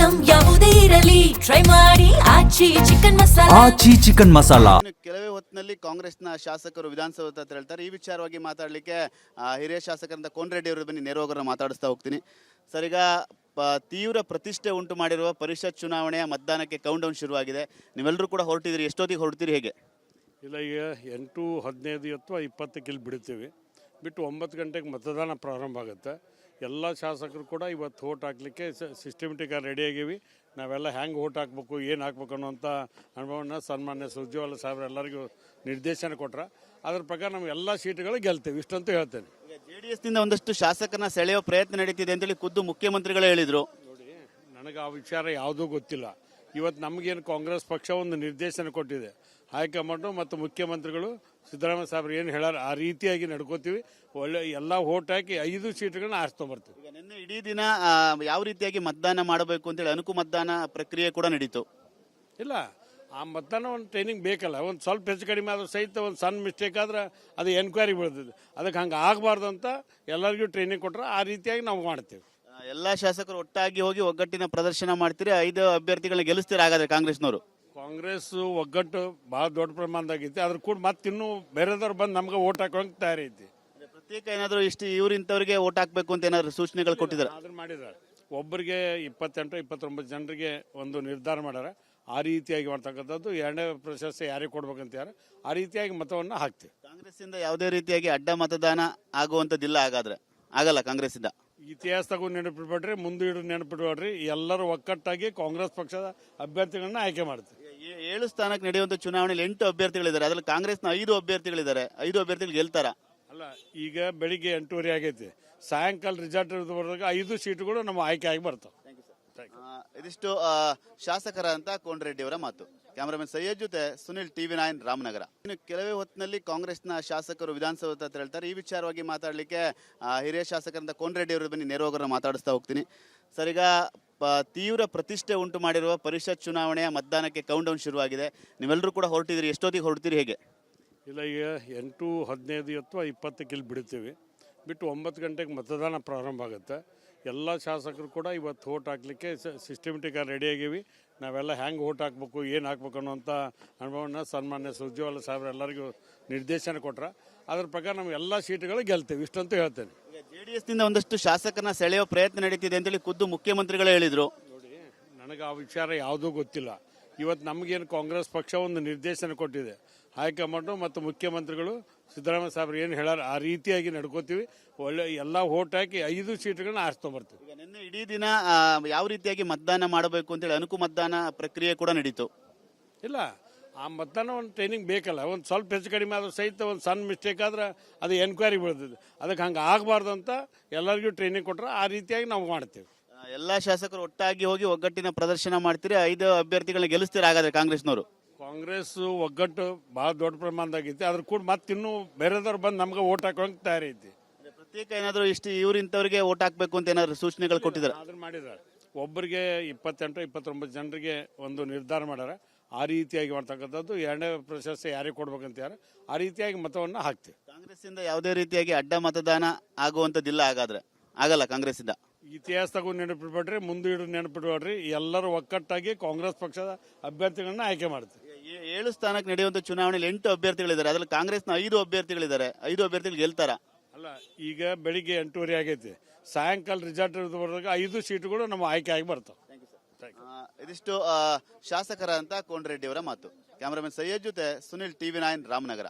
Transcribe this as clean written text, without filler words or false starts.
Item ಯಾವುದೇ ಇರಲಿ try ಮಾಡಿ ಆಚಿ ಚಿಕನ್ ಮಸಾಲಾ. ಕೆಲವೇ ಹೊತ್ತಿನಲ್ಲಿ ಕಾಂಗ್ರೆಸ್ನ ಶಾಸಕರು ವಿಧಾನಸೌಧ ತೆರಳ್ತಾರೆ. ಈ ವಿಚಾರವಾಗಿ ಮಾತಾಡಲಿಕ್ಕೆ ಹಿರಿಯ ಶಾಸಕರಂತ ಕೋನ್ ರೆಡ್ಡಿ ಅವರು ಬನ್ನಿ ನೇರವಾಗಿ ಮಾತಾಡಿಸ್ತಾ ಹೋಗ್ತೀನಿ. ಸರ್, ಈಗ ತೀವ್ರ ಪ್ರತಿಷ್ಠೆ ಉಂಟು ಮಾಡಿರುವ ಪರಿಷತ್ ಚುನಾವಣೆಯ ಮತದಾನಕ್ಕೆ ಕೌಂಟ್ ಡೌನ್ ಶುರುವಾಗಿದೆ. ನೀವೆಲ್ಲರೂ ಕೂಡ ಹೊರಟಿದ್ದೀರಿ. ಎಷ್ಟೊತ್ತಿಗೆ ಹೊರಡ್ತೀರಿ, ಹೇಗೆ? ಇಲ್ಲ, ಈಗ 8:15 ಅಥವಾ 20ಕ್ಕೆ ಇಲ್ಲಿ ಬಿಡ್ತೀವಿ. ಬಿಟ್ಟು 9 ಗಂಟೆಗೆ ಮತದಾನ ಪ್ರಾರಂಭ ಆಗುತ್ತೆ. ಎಲ್ಲ ಶಾಸಕರು ಕೂಡ ಇವತ್ತು ಓಟ್ ಹಾಕಲಿಕ್ಕೆ ಸಿಸ್ಟಮೆಟಿಕಾಗಿ ರೆಡಿ ಆಗೀವಿ. ನಾವೆಲ್ಲ ಹೆಂಗೆ ಓಟ್ ಹಾಕಬೇಕು, ಏನು ಹಾಕ್ಬೇಕು ಅನ್ನೋಂಥ ಅನುಭವನ ಸನ್ಮಾನ್ಯ ಸುರ್ಜೇವಾಲ ಸಾಹೇಬ್ರು ಎಲ್ಲರಿಗೂ ನಿರ್ದೇಶನ ಕೊಟ್ಟರೆ ಅದ್ರ ಪ್ರಕಾರ ನಾವು ಎಲ್ಲ ಸೀಟುಗಳು ಗೆಲ್ತೇವೆ, ಇಷ್ಟಂತೂ ಹೇಳ್ತೇನೆ. JDSನಿಂದ ಒಂದಷ್ಟು ಶಾಸಕರನ್ನ ಸೆಳೆಯೋ ಪ್ರಯತ್ನ ನಡೀತಿದೆ ಅಂತೇಳಿ ಖುದ್ದು ಮುಖ್ಯಮಂತ್ರಿಗಳೇ ಹೇಳಿದರು. ನೋಡಿ, ನನಗೆ ಆ ವಿಚಾರ ಯಾವುದೂ ಗೊತ್ತಿಲ್ಲ. ಇವತ್ತು ನಮಗೇನು ಕಾಂಗ್ರೆಸ್ ಪಕ್ಷ ಒಂದು ನಿರ್ದೇಶನ ಕೊಟ್ಟಿದೆ. ಹೈಕಮಾಂಡು ಮತ್ತು ಮುಖ್ಯಮಂತ್ರಿಗಳು ಸಿದ್ದರಾಮಯ್ಯ ಸಾಹೇಬ್ರು ಏನು ಹೇಳಾರ ಆ ರೀತಿಯಾಗಿ ನಡ್ಕೋತೀವಿ. ಒಳ್ಳೆ ಎಲ್ಲ ಓಟ್ ಹಾಕಿ 5 ಸೀಟುಗಳನ್ನ ಆರಿಸ್ಕೊಂಡ್ಬರ್ತೀವಿ. ಈಗ ನಿನ್ನೆ ಇಡೀ ದಿನ ಯಾವ ರೀತಿಯಾಗಿ ಮತದಾನ ಮಾಡಬೇಕು ಅಂತೇಳಿ ಅನುಕು ಮತದಾನ ಪ್ರಕ್ರಿಯೆ ಕೂಡ ನಡೀತು. ಇಲ್ಲ, ಆ ಮತದಾನ ಒಂದು ಟ್ರೈನಿಂಗ್ ಬೇಕಲ್ಲ. ಒಂದು ಸ್ವಲ್ಪ ಹೆಚ್ಚು ಕಡಿಮೆ ಆದ್ರೂ ಸಹಿತ ಒಂದು ಸಣ್ಣ ಮಿಸ್ಟೇಕ್ ಆದ್ರೆ ಅದು ಎನ್ಕ್ವೈರಿ ಬೀಳ್ತದೆ. ಅದಕ್ಕೆ ಹಂಗೆ ಆಗಬಾರ್ದು ಅಂತ ಎಲ್ಲರಿಗೂ ಟ್ರೈನಿಂಗ್ ಕೊಟ್ಟರೆ ಆ ರೀತಿಯಾಗಿ ನಾವು ಮಾಡ್ತೇವೆ. ಎಲ್ಲ ಶಾಸಕರು ಒಟ್ಟಾಗಿ ಹೋಗಿ ಒಗ್ಗಟ್ಟಿನ ಪ್ರದರ್ಶನ ಮಾಡ್ತೀರಿ. 5 ಅಭ್ಯರ್ಥಿಗಳನ್ನ ಗೆಲ್ಲಿಸ್ತೀರಿ ಹಾಗಾದ್ರೆ ಕಾಂಗ್ರೆಸ್ನವರು? ಕಾಂಗ್ರೆಸ್ ಒಗ್ಗಟ್ಟು ಭಾಳ ದೊಡ್ಡ ಪ್ರಮಾಣದಾಗೈತಿ. ಅದ್ರ ಕೂಡ ಮತ್ತಿನ್ನೂ ಬೇರೆದವ್ರು ಬಂದು ನಮ್ಗೆ ಓಟ್ ಹಾಕೋಂಗೆ ತಯಾರೈತಿ. ಪ್ರತ್ಯೇಕ ಏನಾದರೂ ಇವ್ರು ಇಂಥವ್ರಿಗೆ ಓಟ್ ಹಾಕ್ಬೇಕು ಅಂತ ಏನಾದ್ರು ಸೂಚನೆಗಳು ಕೊಟ್ಟಿದ್ದಾರೆ? ಅದನ್ನ ಮಾಡಿದ್ದಾರೆ. ಒಬ್ಬರಿಗೆ 28-29 ಜನರಿಗೆ ಒಂದು ನಿರ್ಧಾರ ಮಾಡ್ಯಾರ. ಆ ರೀತಿಯಾಗಿ ಮಾಡ್ತಕ್ಕಂಥದ್ದು. 2ನೇ ಪ್ರಶಸ್ತಿ ಯಾರಿಗೆ ಕೊಡ್ಬೇಕಂತ ಯಾರು ಆ ರೀತಿಯಾಗಿ ಮತವನ್ನು ಹಾಕ್ತೀವಿ. ಕಾಂಗ್ರೆಸ್ಸಿಂದ ಯಾವುದೇ ರೀತಿಯಾಗಿ ಅಡ್ಡ ಮತದಾನ ಆಗುವಂಥದ್ದಿಲ್ಲ ಹಾಗಾದ್ರೆ? ಆಗಲ್ಲ ಕಾಂಗ್ರೆಸ್ಸಿಂದ? ಇತಿಹಾಸದಾಗೂ ನೆನಪಿಡ್ಬೇಡ್ರಿ, ಮುಂದಿಡು ನೆನಪಿಡ್ಬೇಡ್ರಿ. ಎಲ್ಲರೂ ಒಕ್ಕಟ್ಟಾಗಿ ಕಾಂಗ್ರೆಸ್ ಪಕ್ಷದ ಅಭ್ಯರ್ಥಿಗಳನ್ನ ಆಯ್ಕೆ ಮಾಡ್ತೀವಿ. 7 ಸ್ಥಾನಕ್ಕೆ ನಡೆಯುವಂಥ ಚುನಾವಣೆಯಲ್ಲಿ 8 ಅಭ್ಯರ್ಥಿಗಳಿದ್ದಾರೆ. ಅದ್ರಲ್ಲಿ ಕಾಂಗ್ರೆಸ್ನ 5 ಅಭ್ಯರ್ಥಿಗಳಿದ್ದಾರೆ. 5 ಅಭ್ಯರ್ಥಿಗಳು ಗೆಲ್ತಾರ? ಅಲ್ಲ, ಈಗ ಬೆಳಿಗ್ಗೆ 8:30 ಆಗೈತಿ. ಸಾಯಂಕಾಲ ರಿಸಲ್ಟ್ ಬರೆದಾಗ 5 ಸೀಟುಗಳು ನಮ್ಮ ಆಯ್ಕೆ ಆಗಿ ಬರ್ತಾವೆ. ಇದಿಷ್ಟು ಶಾಸಕರ ಅಂತ ಕೋನ್ ರೆಡ್ಡಿ ಅವರ ಮಾತು. ಕ್ಯಾಮರಾಮನ್ ಸೈಯದ್ ಜೊತೆ ಸುನಿಲ್, TV9 ರಾಮನಗರ. ಇನ್ನು ಕೆಲವೇ ಹೊತ್ತಿನಲ್ಲಿ ಕಾಂಗ್ರೆಸ್ನ ಶಾಸಕರು ವಿಧಾನಸೌಧ ತೆರಳ್ತಾರೆ. ಈ ವಿಚಾರವಾಗಿ ಮಾತಾಡಲಿಕ್ಕೆ ಹಿರಿಯ ಶಾಸಕರಂತ ಕೋನ್ ರೆಡ್ಡಿ ಅವರು ಬನ್ನಿ ನೇರವಾಗಿ ಮಾತಾಡಿಸ್ತಾ ಹೋಗ್ತೀನಿ. ಸರ್, ಈಗ ತೀವ್ರ ಪ್ರತಿಷ್ಠೆ ಉಂಟು ಮಾಡಿರುವ ಪರಿಷತ್ ಚುನಾವಣೆಯ ಮತದಾನಕ್ಕೆ ಕೌಂಟ್ ಡೌನ್ ಶುರುವಾಗಿದೆ. ನೀವೆಲ್ಲರೂ ಕೂಡ ಹೊರಟಿದ್ದೀರಿ. ಎಷ್ಟೊತ್ತಿಗೆ ಹೊರಡ್ತೀರಿ, ಹೇಗೆ? ಇಲ್ಲ, ಈಗ 8:15 ಅಥವಾ 20ಕ್ಕೆ ಇಲ್ಲಿ ಬಿಡ್ತೀವಿ. ಬಿಟ್ಟು 9 ಗಂಟೆಗೆ ಮತದಾನ ಪ್ರಾರಂಭ ಆಗುತ್ತೆ. ಎಲ್ಲ ಶಾಸಕರು ಕೂಡ ಇವತ್ತು ಓಟ್ ಹಾಕಲಿಕ್ಕೆ ಸಿಸ್ಟಮೆಟಿಕಾಗಿ ರೆಡಿ ಆಗೀವಿ. ನಾವೆಲ್ಲ ಹೆಂಗೆ ಓಟ್ ಹಾಕಬೇಕು, ಏನು ಹಾಕ್ಬೇಕು ಅನ್ನೋಂಥ ಅನುಭವನ ಸನ್ಮಾನ್ಯ ಸುರ್ಜೇವಾಲ ಸಾಹೇಬ್ರು ಎಲ್ಲರಿಗೂ ನಿರ್ದೇಶನ ಕೊಟ್ಟರೆ ಅದ್ರ ಪ್ರಕಾರ ನಾವು ಎಲ್ಲ ಸೀಟುಗಳು ಗೆಲ್ತೇವೆ, ಇಷ್ಟಂತೂ ಹೇಳ್ತೇನೆ. JDSನಿಂದ ಒಂದಷ್ಟು ಶಾಸಕರನ್ನ ಸೆಳೆಯೋ ಪ್ರಯತ್ನ ನಡೀತಿದೆ ಅಂತೇಳಿ ಖುದ್ದು ಮುಖ್ಯಮಂತ್ರಿಗಳೇ ಹೇಳಿದರು. ನೋಡಿ, ನನಗೆ ಆ ವಿಚಾರ ಯಾವುದೂ ಗೊತ್ತಿಲ್ಲ. ಇವತ್ತು ನಮಗೇನು ಕಾಂಗ್ರೆಸ್ ಪಕ್ಷ ಒಂದು ನಿರ್ದೇಶನ ಕೊಟ್ಟಿದೆ. ಹೈಕಮಾಂಡು ಮತ್ತು ಮುಖ್ಯಮಂತ್ರಿಗಳು ಸಿದ್ದರಾಮಯ್ಯ ಸಾಹೇಬ್ರು ಏನು ಹೇಳಾರ ಆ ರೀತಿಯಾಗಿ ನಡ್ಕೋತೀವಿ. ಒಳ್ಳೆ ಎಲ್ಲ ಓಟ್ ಹಾಕಿ 5 ಸೀಟುಗಳನ್ನ ಆರಿಸ್ಕೊಂಡ್ಬರ್ತೀವಿ. ಈಗ ನಿನ್ನೆ ಇಡೀ ದಿನ ಯಾವ ರೀತಿಯಾಗಿ ಮತದಾನ ಮಾಡಬೇಕು ಅಂತೇಳಿ ಅನುಕು ಮತದಾನ ಪ್ರಕ್ರಿಯೆ ಕೂಡ ನಡೀತು. ಇಲ್ಲ, ಆ ಮತದಾನ ಒಂದು ಟ್ರೈನಿಂಗ್ ಬೇಕಲ್ಲ. ಒಂದು ಸ್ವಲ್ಪ ಹೆಚ್ಚು ಕಡಿಮೆ ಆದ್ರೂ ಸಹಿತ ಒಂದು ಸಣ್ಣ ಮಿಸ್ಟೇಕ್ ಆದ್ರೆ ಅದು ಎನ್ಕ್ವೈರಿ ಬೀಳ್ತದೆ. ಅದಕ್ಕೆ ಹಂಗೆ ಆಗಬಾರ್ದು ಅಂತ ಎಲ್ಲರಿಗೂ ಟ್ರೈನಿಂಗ್ ಕೊಟ್ಟರೆ ಆ ರೀತಿಯಾಗಿ ನಾವು ಮಾಡ್ತೇವೆ. ಎಲ್ಲ ಶಾಸಕರು ಒಟ್ಟಾಗಿ ಹೋಗಿ ಒಗ್ಗಟ್ಟಿನ ಪ್ರದರ್ಶನ ಮಾಡ್ತೀರಿ. 5 ಅಭ್ಯರ್ಥಿಗಳನ್ನ ಗೆಲ್ಲಿಸ್ತೀರಿ ಹಾಗಾದ್ರೆ ಕಾಂಗ್ರೆಸ್ನವರು? ಕಾಂಗ್ರೆಸ್ ಒಗ್ಗಟ್ಟು ಭಾಳ ದೊಡ್ಡ ಪ್ರಮಾಣದಾಗೈತಿ. ಅದ್ರ ಕೂಡ ಮತ್ತಿನ್ನೂ ಬೇರೆದವ್ರು ಬಂದು ನಮ್ಗೆ ಓಟ್ ಹಾಕೋಂಗೆ ತಯಾರೈತಿ. ಪ್ರತ್ಯೇಕ ಏನಾದರೂ ಇವ್ರು ಇಂಥವ್ರಿಗೆ ಓಟ್ ಹಾಕ್ಬೇಕು ಅಂತ ಏನಾದ್ರು ಸೂಚನೆಗಳು ಕೊಟ್ಟಿದ್ದಾರೆ? ಅದನ್ನ ಮಾಡಿದ್ದಾರೆ. ಒಬ್ಬರಿಗೆ 28-29 ಜನರಿಗೆ ಒಂದು ನಿರ್ಧಾರ ಮಾಡ್ಯಾರ. ಆ ರೀತಿಯಾಗಿ ಮಾಡ್ತಕ್ಕಂಥದ್ದು. 2ನೇ ಪ್ರಶಸ್ತಿ ಯಾರಿಗೆ ಕೊಡ್ಬೇಕಂತ ಯಾರು ಆ ರೀತಿಯಾಗಿ ಮತವನ್ನು ಹಾಕ್ತೀವಿ. ಕಾಂಗ್ರೆಸ್ಸಿಂದ ಯಾವುದೇ ರೀತಿಯಾಗಿ ಅಡ್ಡ ಮತದಾನ ಆಗುವಂಥದ್ದಿಲ್ಲ ಹಾಗಾದ್ರೆ? ಆಗಲ್ಲ ಕಾಂಗ್ರೆಸ್ಸಿಂದ? ಇತಿಹಾಸದಾಗೂ ನೆನಪಿಡ್ಬೇಡ್ರಿ, ಮುಂದಿಡು ನೆನಪಿಡ್ಬೇಡ್ರಿ. ಎಲ್ಲರೂ ಒಕ್ಕಟ್ಟಾಗಿ ಕಾಂಗ್ರೆಸ್ ಪಕ್ಷದ ಅಭ್ಯರ್ಥಿಗಳನ್ನ ಆಯ್ಕೆ ಮಾಡ್ತೀವಿ. 7 ಸ್ಥಾನಕ್ಕೆ ನಡೆಯುವಂಥ ಚುನಾವಣೆಯಲ್ಲಿ 8 ಅಭ್ಯರ್ಥಿಗಳಿದ್ದಾರೆ. ಅದ್ರಲ್ಲಿ ಕಾಂಗ್ರೆಸ್ನ 5 ಅಭ್ಯರ್ಥಿಗಳಿದ್ದಾರೆ. 5 ಅಭ್ಯರ್ಥಿಗಳು ಗೆಲ್ತಾರ? ಅಲ್ಲ, ಈಗ ಬೆಳಿಗ್ಗೆ 8:30 ಆಗೈತಿ. ಸಾಯಂಕಾಲ ರಿಸಲ್ಟ್ ಬರೆದಾಗ 5 ಸೀಟುಗಳು ನಮ್ಮ ಆಯ್ಕೆ ಆಗಿ ಬರ್ತಾವೆ. ಇದಿಷ್ಟು ಶಾಸಕರ ಅಂತ ಕೋನ್ ರೆಡ್ಡಿ ಅವರ ಮಾತು. ಕ್ಯಾಮರಾಮನ್ ಸೈಯದ್ ಜೊತೆ ಸುನಿಲ್, TV9 ರಾಮನಗರ.